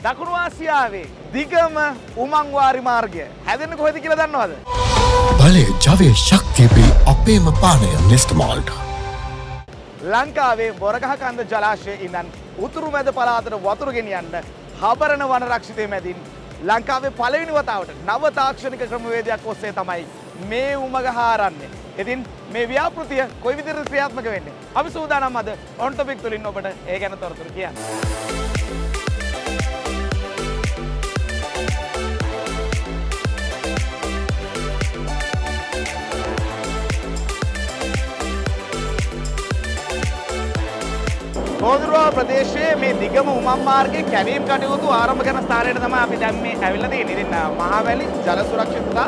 දකුණු ආසියාවේ දිගම උමං වාරි මාර්ගය හැදෙන්නේ කොහෙද කියලා දන්නවද? බලය ජවයේ ශක්තිය අපේම පානය නෙස්ටමෝල්ට්. ලංකාවේ බොරගහ කන්ද ජලාශයේ ඉඳන් උතුරු මැද පළාතට වතුර ගෙනියන්න හබරණ වන රක්ෂිතය මැදින් ලංකාවේ පළවෙනි වතාවට නව තාක්ෂණික ක්‍රමවේදයක් ඔස්සේ තමයි මේ උමග හාරන්නේ. ඉතින් මේ ව්‍යාපෘතිය කොයි විදිහට ක්‍රියාත්මක වෙන්නේ? අපි සූදානම් අද ඔන් ටොපික් තුලින් ඔබට ඒ ගැන තොරතුරු කියන්න. බෝධිරාව ප්‍රදේශයේ මේ දිගම උමං මාර්ගයේ කැවීම් කටයුතු ආරම්භ කරන ස්ථානයට තමයි අපි දැන් මේ ඇවිල්ලා තියෙන්නේ. ඉතින් මහවැලි ජල සුරක්ෂිතතා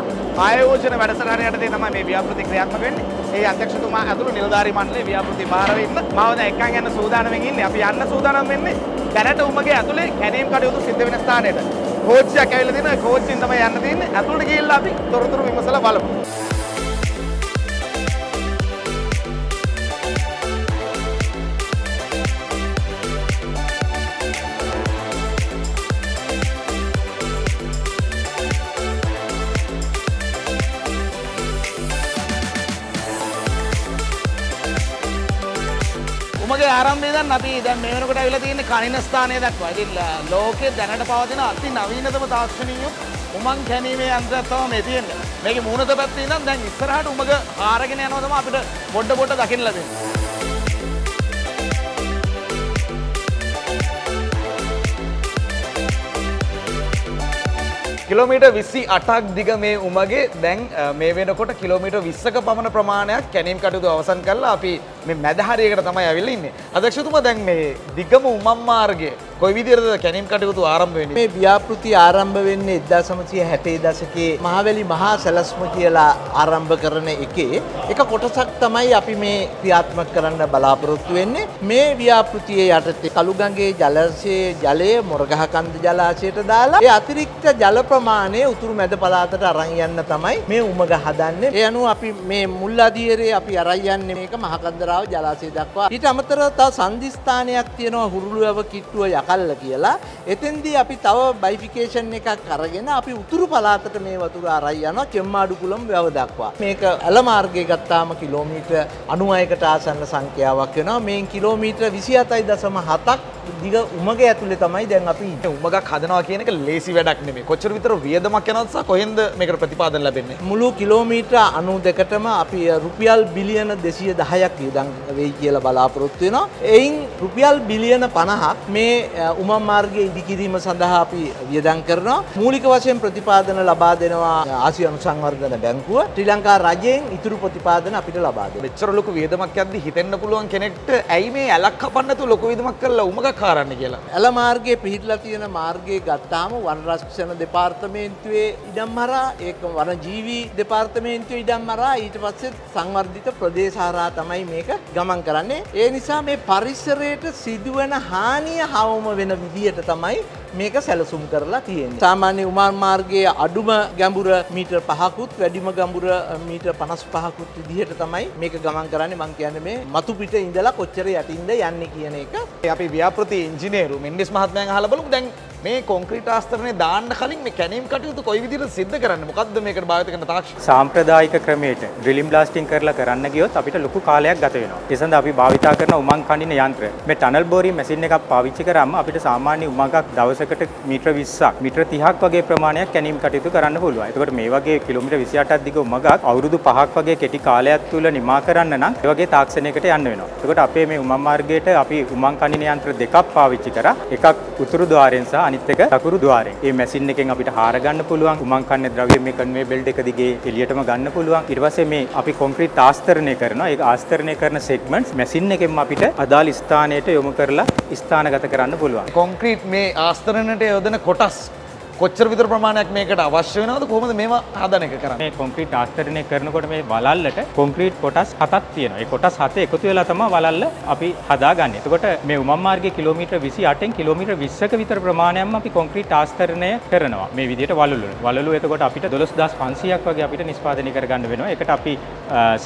ආයෝජන වැඩසටහන යටතේ තමයි මේ ව්‍යාපෘති ක්‍රියාත්මක වෙන්නේ. ඒ අධ්‍යක්ෂතුමා ඇතුළු නිලධාරී මණ්ඩලයේ ව්‍යාපෘති භාරව ඉන්න මම දැන් එක්කන් යන්න සූදානම්ෙන් ඉන්නේ. අපි යන්න සූදානම් වෙන්නේ දැනට උමගේ ඇතුලේ කැවීම් කටයුතු සිද්ධ වෙන ස්ථානයට. කෝච්චියක් ඇවිල්ලා තියෙනවා. කෝච්චියෙන් තමයි යන්න තියෙන්නේ. ඇතුළට ගිහිල්ලා අපි තොරතුරු විමසලා බලමු. උමගේ ආරම්භය දැන් අපි දැන් මේ වෙනකොට ඇවිල්ලා තියෙන්නේ කනින ස්ථානය දක්වා. ඉතින් ලෝකයේ දැනට පවතින අති නවීනතම තාක්ෂණීය උමං කැණීමේ යන්ත්‍රයක් තමයි මේ තියෙන්නේ. මේකේ මූණත පැත්තේ ඉඳන් දැන් ඉස්සරහට උමග ආරගෙන යනවා තමයි අපිට පොඩ දකින්න ලැබෙන්නේ. කිලෝමීටර් 28ක් දිග මේ උමගේ දැන් මේ වෙනකොට කිලෝමීටර් 20ක පමණ ප්‍රමාණයක් කැණීම් කටයුතු අවසන් කරලා අපි මේ මැද හරියකට තමයි ඇවිල්ලා ඉන්නේ. අධ්‍යක්ෂතුමා දැන් මේ දිගම උමං මාර්ගය කොයි විදිහටද කැණීම් කටයුතු ආරම්භ වෙන්නේ? මේ ව්‍යාපෘති ආරම්භ වෙන්නේ 1960 දශකයේ මහවැලි මහා සැලැස්ම කියලා ආරම්භ කරන එකේ එක කොටසක් තමයි අපි මේ ක්‍රියාත්මක කරන්න බලාපොරොත්තු වෙන්නේ. මේ ව්‍යාපෘතියේ යටතේ කළුගඟේ ජලාශයේ ජලය මොරගහ කන්ද ජලාශයට දාලා ඒ අතිරික්ත ජල ප්‍රමාණය උතුරු මැද පළාතට අරන් යන්න තමයි මේ උමග හදන්නේ. ඒ අනුව අපි මේ මුල් අදියරේ අපි අරන් යන්නේ මේක මහකන්දරාව ජලාශය දක්වා. ඊට අමතරව තව සංදිස්ථානයක් තියෙනවා හුරුළුව කිට්ටුව යකල්ල කියලා. එතෙන්දී අපි තව බයිෆිකේෂන් එකක් අරගෙන අපි උතුරු පළාතට මේ වතුර අරන් යනවා චෙම්මාඩු කුලම් වැව දක්වා. මේක ඇල මාර්ගයේ ගත්තාම කිලෝමීටර් 96කට ආසන්න සංඛ්‍යාවක් වෙනවා. මේන් කිලෝමීටර් 27.7ක් දිග උමගේ ඇතුලේ තමයි දැන් අපි ඉන්නේ. උමගක් හදනවා කියන එක ලේසි වැඩක් නෙමෙයි. කොච්චර විතර වියදමක් යනවද සහ කොහෙන්ද මේකට ප්‍රතිපාදන ලැබෙන්නේ? මුළු කිලෝමීටර් 92කටම අපි රුපියල් බිලියන 210ක් වියදම් වෙයි කියලා බලාපොරොත්තු වෙනවා. එයින් රුපියල් බිලියන 50ක් මේ උමං මාර්ගයේ ඉදිකිරීම සඳහා අපි වියදම් කරනවා. මූලික වශයෙන් ප්‍රතිපාදන ලබා දෙනවා ආසියානු සංවර්ධන බැංකුව. ශ්‍රී ලංකා රජයෙන් ඉතුරු ප්‍රතිපාදන අපිට ලබා දෙනවා. මෙච්චර ලොකු වියදමක් යද්දි හිතෙන්න පුළුවන් කෙනෙක්ට ඇයි මේ ඇලක් කපන්න නැතුව ලොකු වියදමක් කරලා උමගක් හාරන්නේ කියලා. ඇල මාර්ගයේ පිහිටලා තියෙන මාර්ගයේ ගත්තාම වන රක්ෂණ දෙපාර්තමේන්තුවේ ඉඩම් හරහා ඒක වනජීවී දෙපාර්තමේන්තුවේ ඉඩම් හරහා ඊට පස්සේ සංවර්ධිත ප්‍රදේශ හරහා තමයි මේක ගමන් කරන්නේ. ඒ නිසා මේ පරිසරයට සිදුවන හානිය හවුම වෙන විදියට තමයි මේක සැලසුම් කරලා තියෙන්නේ. සාමාන්‍ය උමං මාර්ගයේ අඩුම ගැඹුර මීටර් 5කුත් වැඩිම ගැඹුර මීටර් 55කුත් විදිහට තමයි මේක ගමන් කරන්නේ. මම කියන්නේ මේ මතු පිට ඉඳලා කොච්චර යටින්ද යන්නේ කියන එක. අපි ව්‍යාපෘති ඉංජිනේරු මෙන්ඩිස් මහත්මයන් අහලා බලමු. දැන් මේ කොන්ක්‍රීට් ආස්තරනේ දාන්න කලින් මේ කැණීම් කටයුතු කොයි විදිහට සිද්ධ කරන්නේ? මොකද්ද මේකට භාවිත කරන තාක්ෂණ? සාම්ප්‍රදායික ක්‍රමයට ඩ්‍රිලින් බ්ලාස්ටිං කරලා කරන්න ගියොත් අපිට ලොකු කාලයක් ගත වෙනවා. ඒ සඳහා අපි භාවිතා කරන උමං කණින යන්ත්‍ර මේ ටනල් බෝරින් මැෂින් එකක් පාවිච්චි කරාම අපිට සාමාන්‍ය උමංගක් දවසකට මීටර 20ක් මීටර 30ක් වගේ ප්‍රමාණයක් කැණීම් කටයුතු කරන්න පුළුවන්. එතකොට මේ වගේ කිලෝමීටර් 28ක් දිග උමංගක් අවුරුදු 5ක් වගේ කෙටි කාලයක් තුල නිමා කරන්න නම් ඒ වගේ තාක්ෂණයකට යන්න වෙනවා. එතකොට අපේ මේ උමං මාර්ගයට අපි උමං කණින යන්ත්‍ර දෙකක් පාවිච්චි කරා. එකක් උතුරු ద్వාරයෙන් සහ අනිත් එක දකුණු ద్వාරයෙන්. මේ මැෂින් එකෙන් අපිට හාර ගන්න පුළුවන්. උමං කන්නේ ද්‍රව්‍ය මේ කන්වේ බෙල්ට් එක දිගේ එළියටම ගන්න පුළුවන්. ඊට පස්සේ මේ අපි කොන්ක්‍රීට් ආස්තරණය කරනවා. ඒක ආස්තරණය කරන සෙග්මන්ට්ස් මැෂින් එකෙන් අපිට අදාළ ස්ථානයට යොමු කරලා ස්ථානගත කරන්න පුළුවන්. කොන්ක්‍රීට් මේ ආස්තරණයට යොදන කොටස් කොච්චර විතර ප්‍රමාණයක් මේකට අවශ්‍ය වෙනවද කොහොමද මේවා හදන එක කරන්නේ? මේ කොන්ක්‍රීට් ආස්තරණය කරනකොට මේ වලල්ලට කොන්ක්‍රීට් කොටස් 7ක් තියෙනවා. ඒ කොටස් 7 එකතු වෙලා තමයි වලල්ල අපි හදාගන්නේ. එතකොට මේ උමං මාර්ගයේ කිලෝමීටර් 28න් කිලෝමීටර් 20ක විතර ප්‍රමාණයක්ම අපි කොන්ක්‍රීට් ආස්තරණය කරනවා. මේ විදිහට වලලු එතකොට අපිට 12500ක් වගේ අපිට නිෂ්පාදනය කරගන්න වෙනවා. ඒකට අපි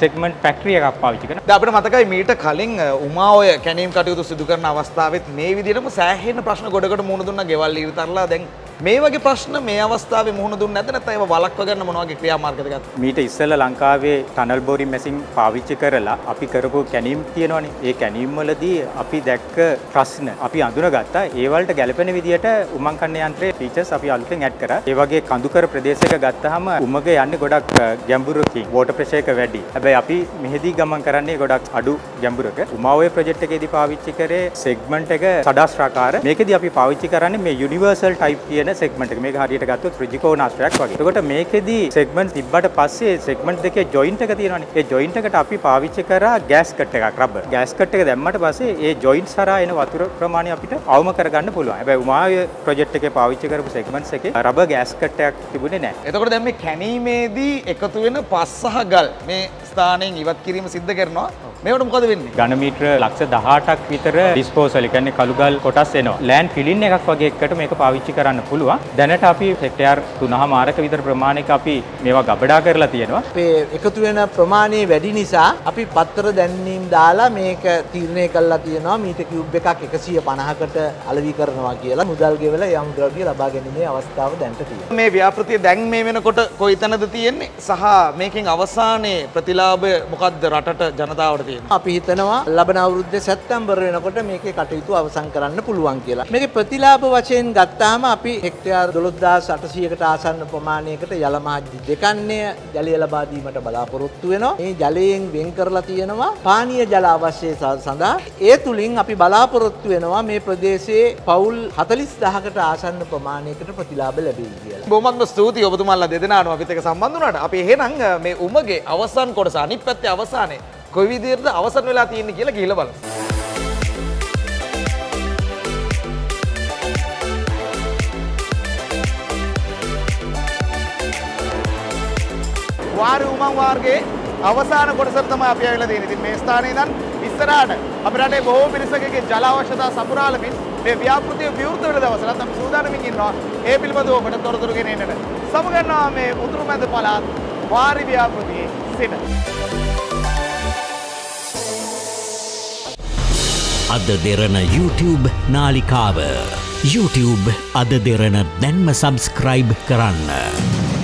සෙග්මන්ට් ෆැක්ටරි එකක් පාවිච්චි කරනවා. දැන් අපිට මතකයි මීට කලින් උමා ඔය කැණීම් කටයුතු සිදු කරන අවස්ථාවෙත් මේ විදිහටම සෑහෙන ප්‍රශ්න ගොඩකට මුහුණ දුන්නා ගෙවල් ඉරිතරලා. දැන් මේ වගේ ප්‍රශ්න මේ අවස්ථාවේ මුහුණ දුන්නේ නැද්ද? නැත්නම් ඒව වළක්ව ගන්න මොන වගේ ක්‍රියාමාර්ගද ගත්තේ? මීට ඉස්සෙල්ලා ලංකාවේ ටනල් බෝරින් මැෂින් පාවිච්චි කරලා අපි කරපු කැණීම් තියෙනවනේ. ඒ කැණීම් වලදී අපි දැක්ක ප්‍රශ්න අපි අඳුනගත්තා. ඒ වලට ගැලපෙන විදියට උමං කන්න යන්ත්‍රයේ ෆීචර්ස් අපි අලුතෙන් ඇඩ් කරා. ඒ වගේ කඳුකර ප්‍රදේශයක ගත්තාම උමග යන්නේ ගොඩක් ගැඹුරකින් වෝටර් ප්‍රෙෂර් එක වැඩි. හැබැයි අපි මෙහෙදී ගමන් කරන්නේ ගොඩක් අඩු ගැඹුරක. උමාවේ ප්‍රොජෙක්ට් එකේදී පාවිච්චි කරේ සෙග්මන්ට් එක සදාස්ත්‍රාකාර. මේකෙදී අපි පාවිච්චි කරන්නේ මේ යුනිවර්සල් ටයිප් කියන සෙග්මන්ට් එක. මේක හරියට ගත්තොත් ත්‍රිජිකෝණාශ්‍රයක් වගේ. එතකොට මේකෙදී සෙග්මන්ට් තිබ්බට පස්සේ සෙග්මන්ට් දෙකේ ජොයින්ට් එක තියෙනවානේ. ඒ ජොයින්ට් එකට අපි පාවිච්චි කරා ගෑස් කට් එකක් රබර්. ගෑස් කට් එක දැම්මට පස්සේ ඒ ජොයින්ට්ස් හරහා එන වතුර ප්‍රමාණය අපිට අවම කරගන්න පුළුවන්. හැබැයි උමාවේ ප්‍රොජෙක්ට් එකේ පාවිච්චි කරපු සෙග්මන්ට්ස් එකේ රබර් ගෑස් කට් එකක් තිබුණේ නැහැ. එතකොට දැන් මේ කැණීමේදී එකතු වෙන පස් සහ ගල් මේ ස්ථානයෙන් ඉවත් කිරීම සිද්ධ කරනවා. මේවට මොකද වෙන්නේ? ඝන මීටර ලක්ෂ 18ක් විතර ඩිස්පෝසල්, ඒ කියන්නේ කළුගල් කොටස් එනවා. ලෑන්ඩ් ෆිලින් එකක් වගේ එකකට මේක පාවිච්චි කරන්න පුළුවන්. දැනට අපි හෙක්ටයාර් 3.5ක විතර ප්‍රමාණයක අපි මේවා ගබඩා කරලා තියෙනවා. අපේ එකතු වෙන ප්‍රමාණය වැඩි නිසා අපි පත්තර දැන්වීම් දාලා මේක තීරණය කළා තියෙනවා මීටර් කියුබ් එකක් 150කට අලෙවි කරනවා කියලා. මුදල් ගෙවලා යම් ද්‍රව්‍ය ලබා ගැනීමේ අවස්ථාව දැන්ට තියෙනවා. මේ ව්‍යාපෘතිය දැන් මේ වෙනකොට කොයිතැනද තියෙන්නේ සහ මේකෙන් අවසානයේ ප්‍රතිලාභය මොකද්ද රටට ජනතාවට තියෙන්නේ? අපි හිතනවා ලබන අවුරුද්දේ සැප්තැම්බර් වෙනකොට මේකේ කටයුතු අවසන් කරන්න පුළුවන් කියලා. මේකේ ප්‍රතිලාභ වශයෙන් ගත්තාම අපි හෙක්ටයාර් 12800කට ආසන්න ප්‍රමාණයකට යල මහජ්ජි දෙකන්නේ ජලය ලබා දීමට බලාපොරොත්තු වෙනවා. මේ ජලයෙන් වෙන් කරලා තියෙනවා පානීය ජල අවශ්‍යතාව සඳහා. ඒ තුලින් අපි බලාපොරොත්තු වෙනවා මේ ප්‍රදේශයේ පවුල් 40000කට ආසන්න ප්‍රමාණයකට ප්‍රතිලාභ ලැබෙයි කියලා. බොහොමත්ම ස්තුතියි ඔබතුමාලා දෙදෙනාටම අපිත් එක්ක සම්බන්ධ වුණාට. අපි එහෙනම් මේ උමගේ අවසන් කොටස අනිත් පැත්තේ අවසානයේ කොයි විදිහටද අවසන් වෙලා තියෙන්නේ කියලා ගිහිල්ලා බලමු. වාරි උමං වාර්ගයේ අවසාන කොටසට තමයි අපි ආවිලා තියෙන්නේ. ඉතින් මේ ස්ථානයේ ඉඳන් ඉස්සරහට අපේ රටේ බොහෝ පිරිසකගේ ජල අවශ්‍යතා සපුරාලමින් මේ ව්‍යාපෘතිය විවෘත වෙන දවසට අපි සූදානම්ින් ඉන්නවා. ඒ පිළිබඳව ඔබට තොරතුරු ගෙනෙන්නට. සමගන්නවා මේ උතුරුමැද පළාත් වාරි ව්‍යාපෘතියේ සිට. අද දෙරණ YouTube නාලිකාව YouTube අද දෙරණ දැන්ම සබස්ක්‍රයිබ් කරන්න.